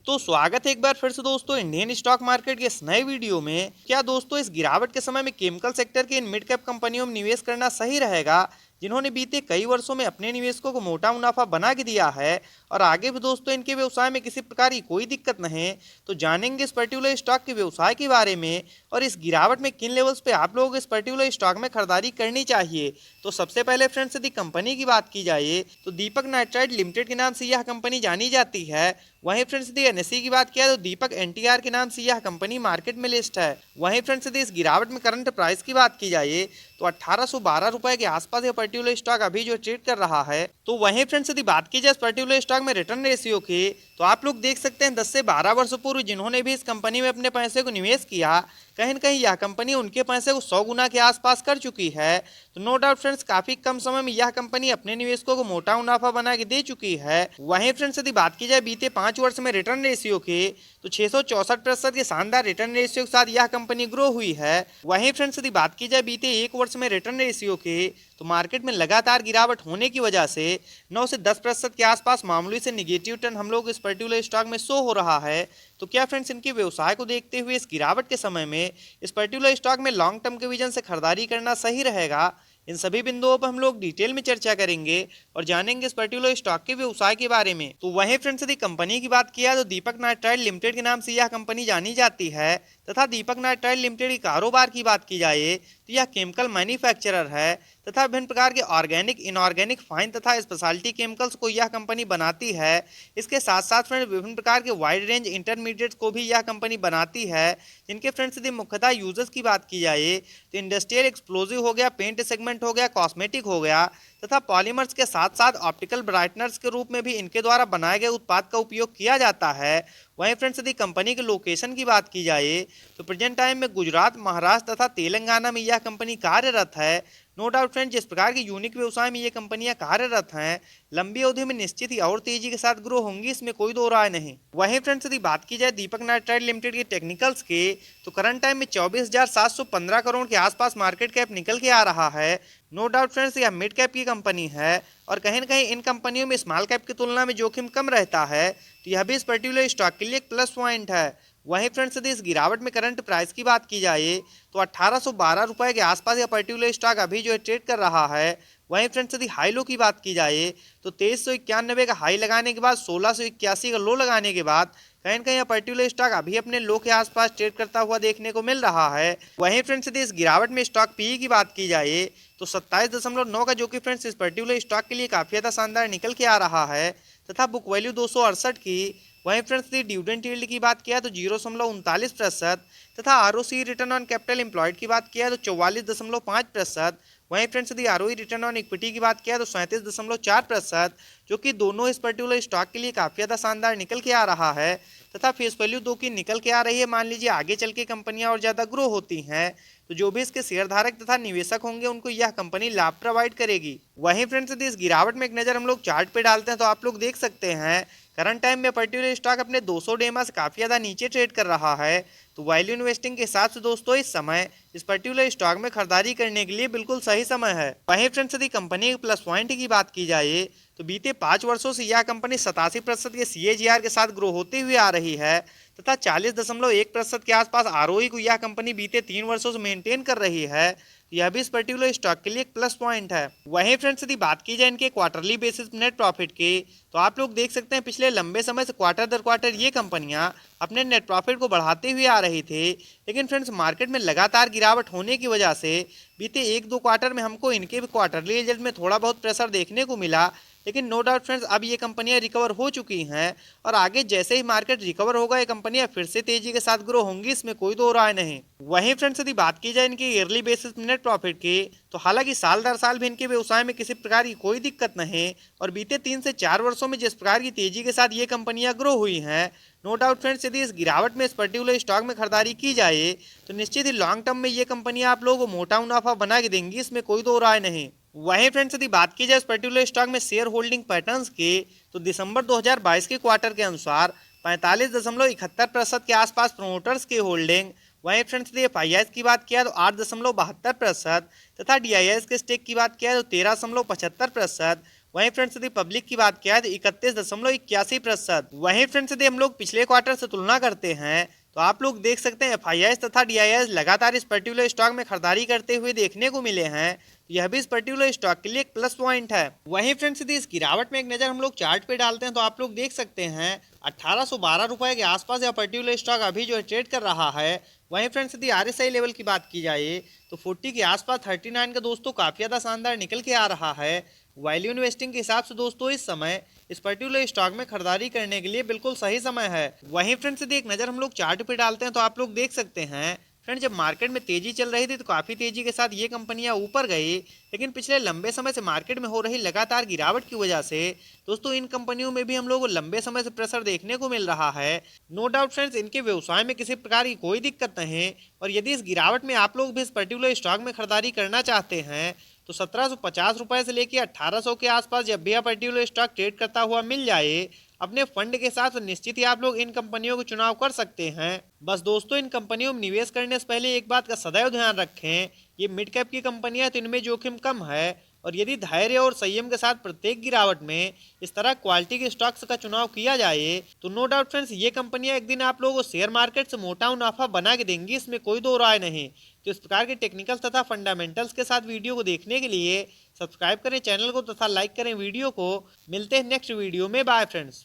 तो स्वागत है एक बार फिर से दोस्तों इंडियन स्टॉक मार्केट के इस नए वीडियो में। क्या दोस्तों इस गिरावट के समय में केमिकल सेक्टर के इन मिड कैप कंपनियों में निवेश करना सही रहेगा, जिन्होंने बीते कई वर्षों में अपने निवेशकों को मोटा मुनाफा बना के दिया है और आगे भी दोस्तों इनके व्यवसाय में किसी प्रकार की कोई दिक्कत नहीं। तो जानेंगे इस पर्टिकुलर स्टॉक के व्यवसाय के बारे में और इस गिरावट में किन लेवल्स पे आप लोग इस पर्टिकुलर स्टॉक में खरीदारी करनी चाहिए। तो सबसे पहले फ्रेंड्स यदि कंपनी की बात की जाए तो दीपक नाइट्राइट लिमिटेड के नाम से यह कंपनी जानी जाती है। वहीं फ्रेंड्स यदि एनएसई की बात किया तो दीपक एनटीआर के नाम से यह कंपनी मार्केट में लिस्ट है। वहीं फ्रेंड्स यदि इस गिरावट में करंट प्राइस की बात की जाए तो 1812 रुपए के आसपास यह पर्टिकुलर स्टॉक अभी जो ट्रेड कर रहा है। तो वहीं फ्रेंड्स यदि बात की जाए इस पर्टिकुलर स्टॉक में रिटर्न रेशियो की तो आप लोग देख सकते हैं 10 से 12 वर्ष पूर्व जिन्होंने भी इस कंपनी में अपने पैसे को निवेश किया, कहीं न कहीं यह कंपनी उनके पैसे को 100 गुना के आसपास कर चुकी है। तो नो डाउट फ्रेंड्स काफी कम समय में यह कंपनी अपने निवेशकों को मोटा मुनाफा बना के दे चुकी है। वहीं फ्रेंड्स यदि बात की जाए बीते 5 वर्ष में रिटर्न रेशियो की तो 664% के शानदार रिटर्न रेशियो के साथ यह कंपनी ग्रो हुई है। वहीं फ्रेंड्स यदि बात की जाए बीते 1 वर्ष में रिटर्न रेशियो की तो मार्केट में लगातार गिरावट होने की वजह से 9 से 10% के आसपास मामूली से निगेटिव टर्न हम लोग इस पर्टिकुलर स्टॉक में शो हो रहा है। तो क्या फ्रेंड्स इनके व्यवसाय को देखते हुए इस गिरावट के समय में इस पर्टिकुलर स्टॉक में लॉन्ग टर्म के विजन से खरीदारी करना सही रहेगा? इन सभी बिंदुओं पर हम लोग डिटेल में चर्चा करेंगे और जानेंगे इस पर्टिकुलर स्टॉक के व्यवसाय के बारे में। तो वहीं फ्रेंड्स यदि कंपनी की बात किया तो दीपक नाइट्राइट लिमिटेड के नाम से यह कंपनी जानी जाती है तथा दीपक नाइट्राइट लिमिटेड के कारोबार की बात की जाए तो यह केमिकल मैन्युफैक्चरर है तथा विभिन्न प्रकार के ऑर्गेनिक, इनऑर्गेनिक, फाइन तथा स्पेशलिटी केमिकल्स को यह कंपनी बनाती है। इसके साथ साथ फ्रेंड्स विभिन्न प्रकार के वाइड रेंज इंटरमीडिएट्स को भी यह कंपनी बनाती है, जिनके फ्रेंड्स यदि मुख्यतः यूजर्स की बात की जाए तो इंडस्ट्रियल एक्सप्लोजिव हो गया, पेंट सेगमेंट हो गया, कॉस्मेटिक हो गया तथा पॉलीमर्स के साथ साथ ऑप्टिकल ब्राइटनर्स के रूप में भी इनके द्वारा बनाए गए उत्पाद का उपयोग किया जाता है। वहीं फ्रेंड्स यदि कंपनी के लोकेशन की बात की जाए तो प्रेजेंट टाइम में गुजरात, महाराष्ट्र तथा तेलंगाना में यह कंपनी कार्यरत है। नो डाउट फ्रेंड्स जिस प्रकार की यूनिक व्यवसाय में ये कंपनियां कार्यरत हैं, लंबी अवधि में निश्चित ही और तेजी के साथ ग्रो होंगी, इसमें कोई दो राय नहीं। वहीं फ्रेंड्स यदि बात की जाए दीपक नाइट्राइट लिमिटेड के टेक्निकल्स के तो करंट टाइम में 24,715 करोड़ के आसपास मार्केट कैप निकल के आ रहा है। नो डाउट फ्रेंड्स यह मिड कैप की कंपनी है और कहीं न कहीं इन कंपनियों में स्मॉल कैप की तुलना में जोखिम कम रहता है, तो यह भी इस पर्टिकुलर स्टॉक के लिए एक प्लस पॉइंट है। वहीं फ्रेंड्स यदि इस गिरावट में करंट प्राइस की बात की जाए तो 1812 रुपए के आसपास यह पर्टिकुलर स्टॉक अभी जो है ट्रेड कर रहा है। वहीं फ्रेंड्स यदि हाई लो की बात की जाए तो 2391 का हाई लगाने के बाद 1681 का लो लगाने के बाद कहीं न कहीं यह पर्टिकुलर स्टॉक अभी अपने लो के आसपास ट्रेड करता हुआ देखने को मिल रहा है। वहीं फ्रेंड्स यदि इस गिरावट में स्टॉक पीई की बात की जाए तो 27.9 का, जो कि फ्रेंड्स इस पर्टिकुलर स्टॉक के लिए काफी ज्यादा शानदार निकल के आ रहा है तथा बुक वैल्यू 268 की। वहीं फ्रेंड्स यदि डिविडेंड यील्ड की बात किया तो 0.39% तथा ROC return on capital employed की बात किया तो 44.5%। वहीं फ्रेंड्स यदि आरओई रिटर्न ऑन इक्विटी की बात किया तो 37.4%, जो कि दोनों इस पर्टिकुलर स्टॉक के लिए काफी ज्यादा शानदार निकल के आ रहा है तथा फेस वैल्यू 2 की निकल के आ रही है। मान लीजिए आगे चल के कंपनियां और ज्यादा ग्रो होती हैं तो जो भी इसके शेयर धारक तथा निवेशक होंगे उनको यह कंपनी लाभ प्रोवाइड करेगी। वहीं फ्रेंड्स यदि इस गिरावट में एक नजर हम लोग चार्ट पे डालते हैं तो आप लोग देख सकते हैं करंट टाइम में पर्टिकुलर स्टॉक अपने 200 डेमा से काफी ज्यादा नीचे ट्रेड कर रहा है। तो वैल्यू इन्वेस्टिंग के हिसाब से दोस्तों इस समय इस पर्टिकुलर स्टॉक में खरीदारी करने के लिए बिल्कुल सही समय है। वहीं फ्रेंड्स यदि कंपनी के प्लस पॉइंट की बात की जाए तो बीते 5 वर्षों से यह कंपनी 87% के CAGR के साथ ग्रो होते हुए आ रही है तथा 40.1% के आसपास आरओई को यह कंपनी बीते 3 वर्षों से मेंटेन कर रही है। यह भी इस पर्टिकुलर स्टॉक के लिए एक प्लस पॉइंट है। वहीं फ्रेंड्स यदि बात की जाए इनके क्वार्टरली बेसिस नेट प्रॉफिट की तो आप लोग देख सकते हैं पिछले लंबे समय से क्वार्टर दर क्वार्टर ये कंपनियां अपने नेट प्रॉफिट को बढ़ाते हुए आ रही थी, लेकिन फ्रेंड्स मार्केट में लगातार गिरावट होने की वजह से बीते 1-2 क्वार्टर में हमको इनके भी क्वार्टरली रिजल्ट में थोड़ा बहुत प्रेशर देखने को मिला। लेकिन नो डाउट फ्रेंड्स अब ये कंपनियां रिकवर हो चुकी हैं और आगे जैसे ही मार्केट रिकवर होगा ये कंपनियां फिर से तेजी के साथ ग्रो होंगी, इसमें कोई दो राय नहीं। वहीं फ्रेंड्स यदि बात की जाए इनकी ईयरली बेसिस नेट प्रॉफिट की तो हालांकि साल दर साल भी इनके व्यवसाय में किसी प्रकार की कोई दिक्कत नहीं और बीते 3 से 4 वर्षों में जिस प्रकार की तेजी के साथ ये कंपनियां ग्रो हुई हैं, नो डाउट फ्रेंड्स यदि इस गिरावट में इस पर्टिकुलर स्टॉक में खरीदारी की जाए तो निश्चित ही लॉन्ग टर्म में ये कंपनियां आप लोगों को मोटा मुनाफा बना के देंगी, इसमें कोई दो राय नहीं। वहीं फ्रेंड्स यदि बात की जाए इस पर्टिकुलर स्टॉक में शेयर होल्डिंग पैटर्न्स की तो दिसंबर 2022 के क्वार्टर के अनुसार 45.71% के आसपास प्रोमोटर्स की होल्डिंग। वहीं फ्रेंड्स यदि FIIs की बात किया तो 8.72% तथा DIIs के स्टेक की बात किया तो 13.75%। वहीं फ्रेंड्स यदि पब्लिक की बात किया तो 31.81%। वहीं फ्रेंड्स यदि हम लोग पिछले क्वार्टर से तुलना करते हैं तो आप लोग देख सकते हैं एफआईआईज तथा डीआईआईज लगातार इस पर्टिकुलर स्टॉक में खरीदारी करते हुए देखने को मिले हैं। तो यह भी इस पर्टिकुलर स्टॉक के लिए एक प्लस पॉइंट है। वहीं फ्रेंड्स यदि इस गिरावट में एक नजर हम लोग चार्ट पे डालते हैं तो आप लोग देख सकते हैं 1812 रुपए के आसपास यह पर्टिकुलर स्टॉक अभी जो है ट्रेड कर रहा है। वहीं फ्रेंड्स यदि आरएसआई लेवल की बात की जाए तो 40 के आसपास 39 का दोस्तों काफी ज्यादा शानदार निकल के आ रहा है। वैल्यू इन्वेस्टिंग के हिसाब से दोस्तों इस समय इस पर्टिकुलर स्टॉक में खरीदारी करने के लिए बिल्कुल सही समय है। वहीं फ्रेंड्स यदि एक नजर हम लोग चार्ट पे डालते हैं तो आप लोग देख सकते हैं फ्रेंड्स जब मार्केट में तेजी चल रही थी तो काफी तेजी के साथ ये कंपनियां ऊपर गई, लेकिन पिछले लंबे समय से मार्केट में हो रही लगातार गिरावट की वजह से दोस्तों इन कंपनियों में भी हम लोगों को लंबे समय से प्रेशर देखने को मिल रहा है। नो डाउट फ्रेंड्स इनके व्यवसाय में किसी प्रकार की कोई दिक्कत नहीं, और यदि इस गिरावट में आप लोग भी इस पर्टिकुलर स्टॉक में खरीदारी करना चाहते हैं तो 1750 रुपए से लेकर 1800 के आसपास जब भी यह पर्टिकुलर स्टॉक ट्रेड करता हुआ मिल जाए अपने फंड के साथ निश्चित ही आप लोग इन कंपनियों को चुनाव कर सकते हैं। बस दोस्तों इन कंपनियों में निवेश करने से पहले एक बात का सदैव ध्यान रखें, ये मिड कैप की कंपनियां तो इनमें जोखिम कम है, और यदि धैर्य और संयम के साथ प्रत्येक गिरावट में इस तरह क्वालिटी के स्टॉक्स का चुनाव किया जाए तो नो डाउट फ्रेंड्स ये कंपनियां एक दिन आप लोगों को शेयर मार्केट से मोटा मुनाफा बना के देंगी, इसमें कोई दो राय नहीं। तो इस प्रकार के टेक्निकल तथा फंडामेंटल्स के साथ वीडियो को देखने के लिए सब्सक्राइब करें चैनल को तथा लाइक करें वीडियो को। मिलते हैं नेक्स्ट वीडियो में, बाय फ्रेंड्स।